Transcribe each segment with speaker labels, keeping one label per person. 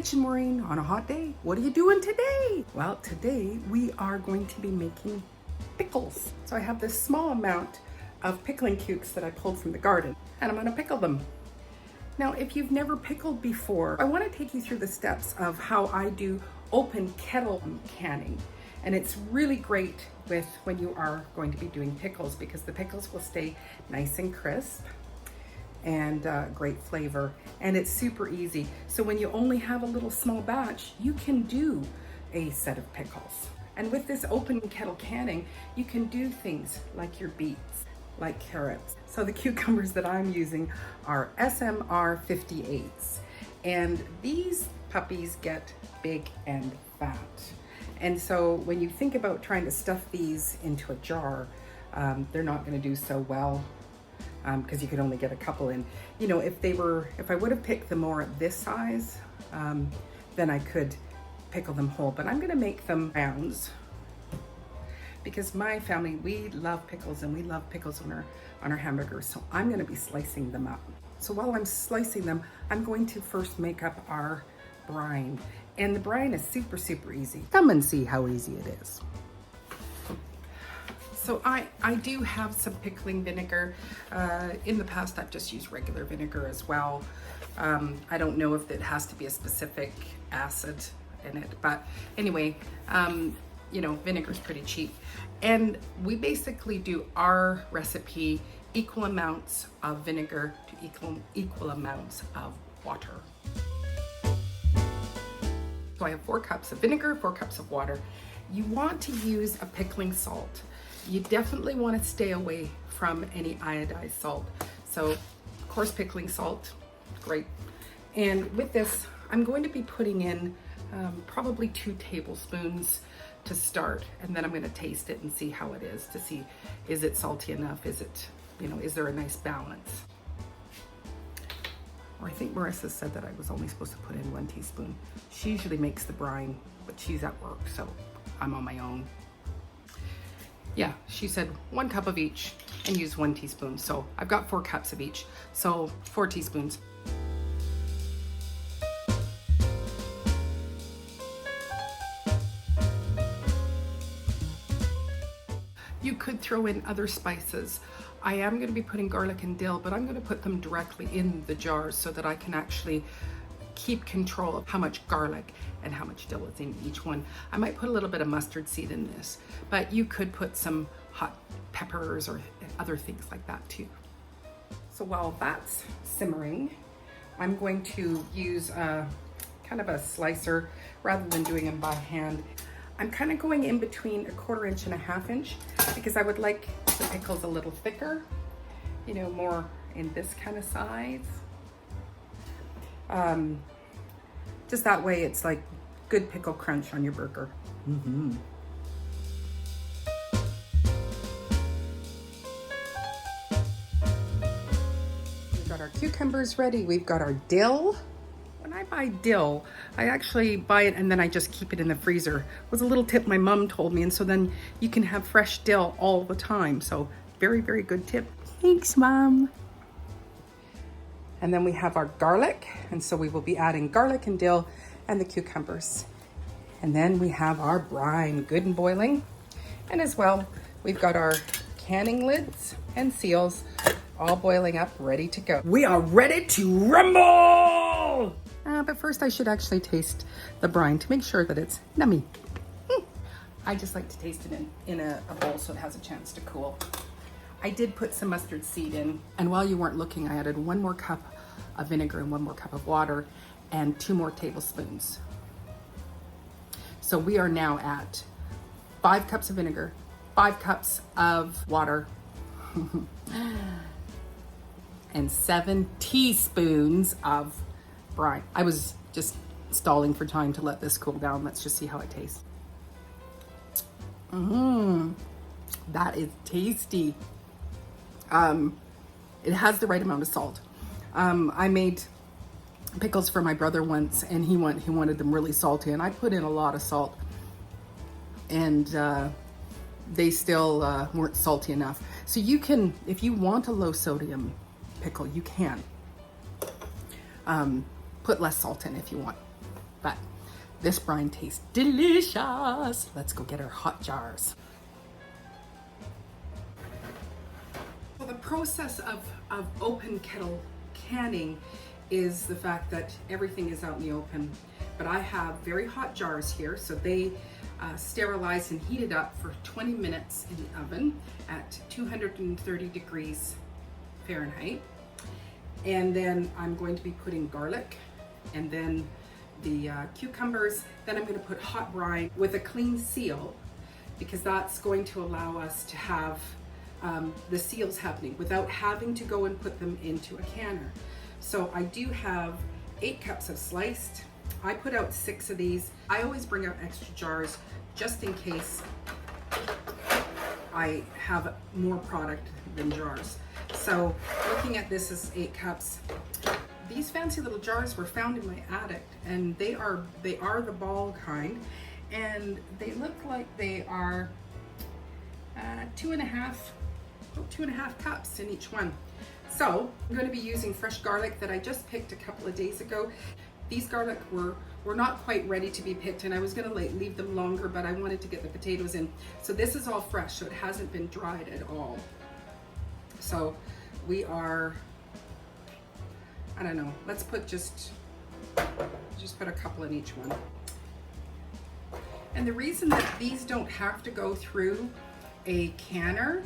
Speaker 1: kitchen, Maureen, on a hot day. What are you doing today? Well, today we are going to be making pickles. So I have this small amount of pickling cukes that I pulled from the garden, and I'm gonna pickle them. Now, if you've never pickled before, I wanna take you through the steps of how I do open kettle canning. And it's really great with when you are going to be doing pickles, because the pickles will stay nice and crisp and great flavor, and it's super easy. So when you only have a little small batch, you can do a set of pickles. And with this open kettle canning, you can do things like your beets, like carrots. So the cucumbers that I'm using are SMR 58s, and these puppies get big and fat. And so when you think about trying to stuff these into a jar, they're not going to do so well, because you could only get a couple in. You know, if I would have picked them more at this size, then I could pickle them whole. But I'm going to make them rounds, because my family, we love pickles, and we love pickles on our hamburgers. So I'm going to be slicing them up. So while I'm slicing them, I'm going to first make up our brine. And the brine is super, super easy. Come and see how easy it is. So I do have some pickling vinegar. In the past, I've just used regular vinegar as well. I don't know if it has to be a specific acid in it, but anyway, you know, vinegar is pretty cheap. And we basically do our recipe equal amounts of vinegar to equal amounts of water. So I have 4 cups of vinegar, 4 cups of water. You want to use a pickling salt. You definitely want to stay away from any iodized salt. So, of course, pickling salt, great. And with this, I'm going to be putting in probably 2 tablespoons to start, and then I'm going to taste it and see how it is, to see, is it salty enough? Is it, you know, is there a nice balance? Or I think Marissa said that I was only supposed to put in 1 teaspoon. She usually makes the brine, but she's at work, so I'm on my own. Yeah, she said 1 cup of each and use 1 teaspoon. So I've got 4 cups of each, so 4 teaspoons. You could throw in other spices. I am going to be putting garlic and dill, but I'm going to put them directly in the jars so that I can actually keep control of how much garlic and how much dill is in each one. I might put a little bit of mustard seed in this, but you could put some hot peppers or other things like that too. So while that's simmering, I'm going to use kind of a slicer rather than doing them by hand. I'm kind of going in between 1/4 inch and 1/2 inch, because I would like the pickles a little thicker, you know, more in this kind of size. Just that way it's like good pickle crunch on your burger. Mm-hmm. We've got our cucumbers ready. We've got our dill. When I buy dill, I actually buy it and then I just keep it in the freezer. It was a little tip my mom told me, and so then you can have fresh dill all the time. So very, very good tip. Thanks, Mom. And then we have our garlic, and so we will be adding garlic and dill and the cucumbers. And then we have our brine, good and boiling. And as well, we've got our canning lids and seals all boiling up, ready to go. We are ready to rumble! But first I should actually taste the brine to make sure that it's nummy. I just like to taste it in a bowl so it has a chance to cool. I did put some mustard seed in, and while you weren't looking, I added 1 more cup of vinegar and 1 more cup of water and 2 more tablespoons. So we are now at 5 cups of vinegar, 5 cups of water, and 7 teaspoons of brine. I was just stalling for time to let this cool down. Let's just see how it tastes. That is tasty. It has the right amount of salt. I made pickles for my brother once, and he wanted them really salty, and I put in a lot of salt, and they still weren't salty enough. So you can, if you want a low sodium pickle, you can put less salt in if you want. but this brine tastes delicious. Let's go get our hot jars. So the process of open kettle canning is the fact that everything is out in the open. But I have very hot jars here, so they sterilize and heat it up for 20 minutes in the oven at 230 degrees Fahrenheit. And then I'm going to be putting garlic and then the cucumbers. Then I'm going to put hot brine with a clean seal, because that's going to allow us to have the seals happening without having to go and put them into a canner. So I do have 8 cups of sliced. I put out 6 of these. I always bring out extra jars just in case I have more product than jars. So looking at this is 8 cups. These fancy little jars were found in my attic, and they are the ball kind, and they look like they are 2.5 cups in each one. So I'm going to be using fresh garlic that I just picked a couple of days ago. These garlic were not quite ready to be picked, and I was going to leave them longer, but I wanted to get the potatoes in. So this is all fresh, so it hasn't been dried at all. So we are, I don't know, let's put just put a couple in each one. And the reason that these don't have to go through a canner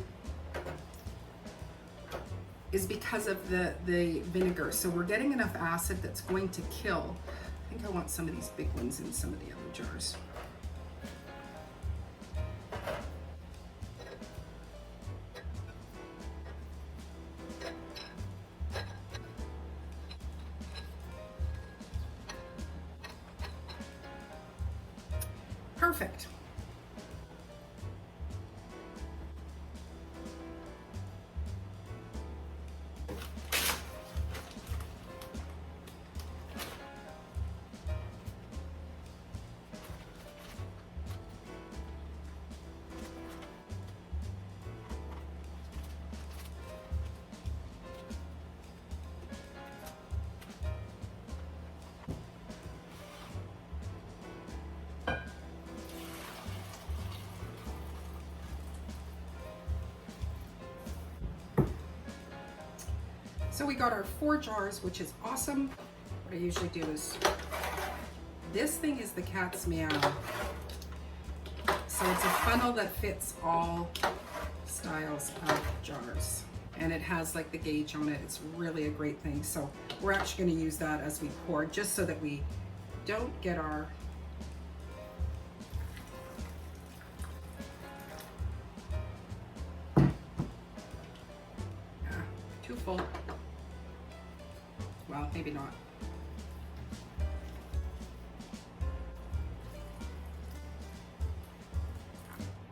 Speaker 1: is because of the vinegar. So we're getting enough acid that's going to kill. I think I want some of these big ones in some of the other jars. Perfect. So we got our 4 jars, which is awesome. What I usually do is, this thing is the cat's meow. So it's a funnel that fits all styles of jars. And it has like the gauge on it. It's really a great thing. So we're actually gonna use that as we pour, just so that we don't get our too full. Well, maybe not.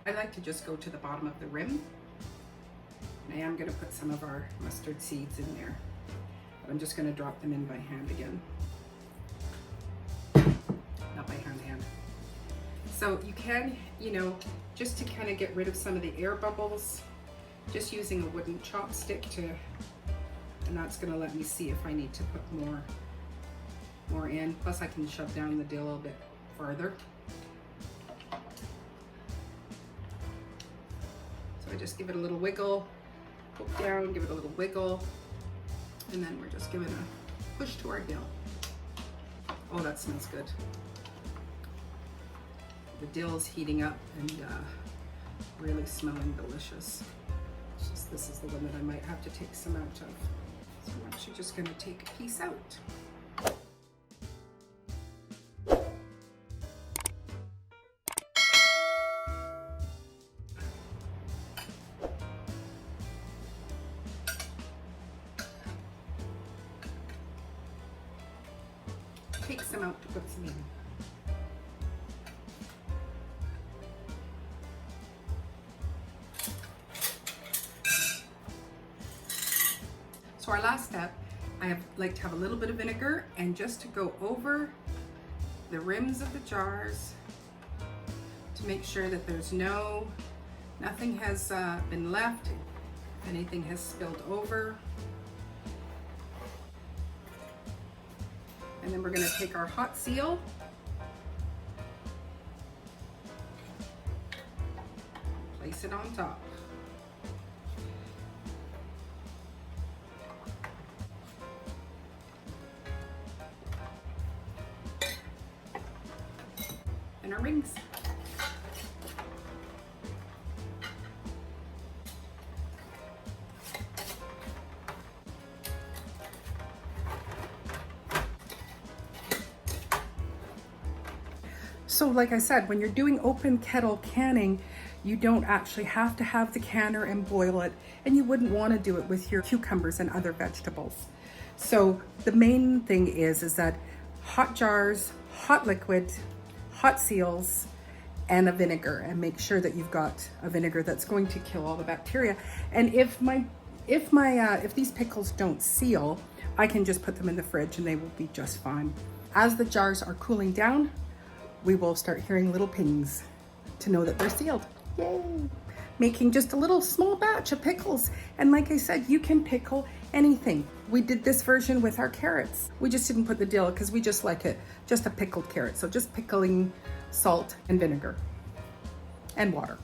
Speaker 1: I like to just go to the bottom of the rim. And I am going to put some of our mustard seeds in there, but I'm just going to drop them in by hand again. Not by hand. So you can, just to kind of get rid of some of the air bubbles, just using a wooden chopstick and that's going to let me see if I need to put more in. Plus I can shove down the dill a little bit farther. So I just give it a little wiggle, poke down, give it a little wiggle, and then we're just giving a push to our dill. Oh, that smells good. The dill's heating up and really smelling delicious. It's just, this is the one that I might have to take some out of. So I'm actually just going to take a piece out. Take some out to put some in. So our last step, I like to have a little bit of vinegar, and just to go over the rims of the jars to make sure that there's nothing has been left, if anything has spilled over. And then we're going to take our hot seal mix it on top. And our rings. So like I said, when you're doing open kettle canning, you don't actually have to have the canner and boil it, and you wouldn't want to do it with your cucumbers and other vegetables. So the main thing is that hot jars, hot liquid, hot seals, and a vinegar, and make sure that you've got a vinegar that's going to kill all the bacteria. And if these pickles don't seal, I can just put them in the fridge and they will be just fine. As the jars are cooling down, we will start hearing little pings to know that they're sealed. Yay! Making just a little small batch of pickles. And like I said, you can pickle anything. We did this version with our carrots. We just didn't put the dill because we just like it, just a pickled carrot. So just pickling, salt and vinegar and water.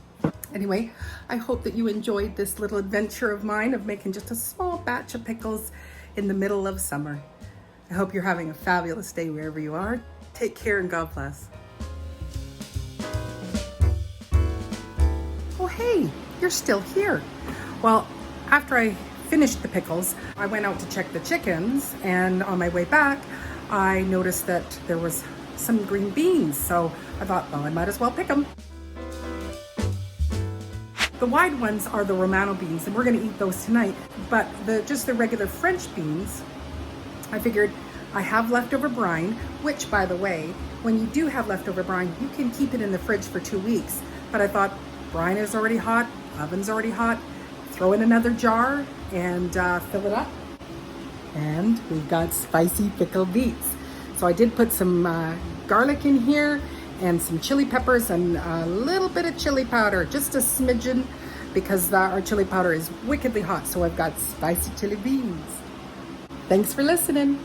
Speaker 1: Anyway, I hope that you enjoyed this little adventure of mine of making just a small batch of pickles in the middle of summer. I hope you're having a fabulous day wherever you are. Take care and God bless. Oh, hey, you're still here. Well, after I finished the pickles, I went out to check the chickens, and on my way back, I noticed that there was some green beans. So I thought, well, I might as well pick them. The wide ones are the Romano beans, and we're gonna eat those tonight. But just the regular French beans, I figured I have leftover brine, which by the way, when you do have leftover brine, you can keep it in the fridge for 2 weeks. But I thought, brine is already hot, oven's already hot, throw in another jar and fill it up. And we've got spicy pickled beets. So I did put some garlic in here and some chili peppers and a little bit of chili powder, just a smidgen, because our chili powder is wickedly hot. So I've got spicy chili beans. Thanks for listening.